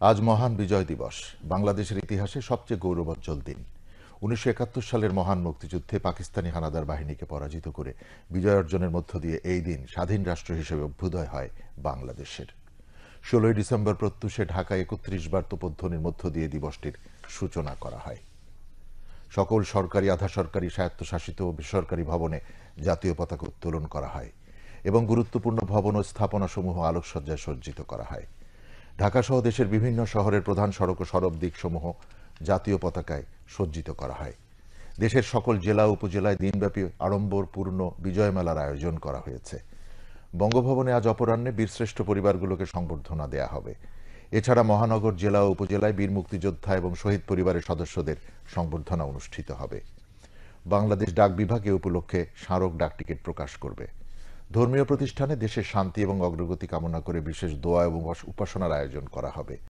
আজ মহান বিজয় দিবস, বাংলাদেশের ইতিহাসে সবচেয়ে গৌরবোজ্জ্বল দিন। ১৯৭১ সালের মহান মুক্তিযুদ্ধে পাকিস্তানি হানাদার বাহিনীকে পরাজিত করে বিজয় অর্জনের মধ্য দিয়ে এই দিন স্বাধীন রাষ্ট্র হিসেবে অভ্যুদয় হয় বাংলাদেশের। ১৬ই ডিসেম্বর প্রত্যুষে ঢাকায় ৩১ বার তোপধ্বনির মধ্য দিয়ে দিবসটির সূচনা করা হয়। সকল সরকারি, আধা সরকারি, স্বায়ত্তশাসিত ও বেসরকারি ভবনে জাতীয় পতাকা উত্তোলন করা হয় এবং গুরুত্বপূর্ণ ভবন ও স্থাপনাসমূহ আলোকসজ্জায় সজ্জিত করা হয়। ঢাকাসহ দেশের বিভিন্ন শহরের প্রধান সড়ক ও সড়ক দিকসমূহ জাতীয় পতাকায় সজ্জিত করা হয়। দেশের সকল জেলা উপজেলায় দিনব্যাপী আড়ম্বরপূর্ণ বিজয় মেলার আয়োজন করা হয়েছে। বঙ্গভবনে আজ অপরাহ্নে বীরশ্রেষ্ঠ পরিবারগুলোকে সংবর্ধনা দেয়া হবে। এছাড়া মহানগর, জেলা ও উপজেলায় বীর মুক্তিযোদ্ধা এবং শহীদ পরিবারের সদস্যদের সংবর্ধনা অনুষ্ঠিত হবে। বাংলাদেশ ডাক বিভাগ এ উপলক্ষে স্মারক ডাকটিকিট প্রকাশ করবে। ধর্মীয় প্রতিষ্ঠানে দেশের শান্তি এবং অগ্রগতি কামনা করে বিশেষ দোয়া এবং উপাসনার আয়োজন করা হবে।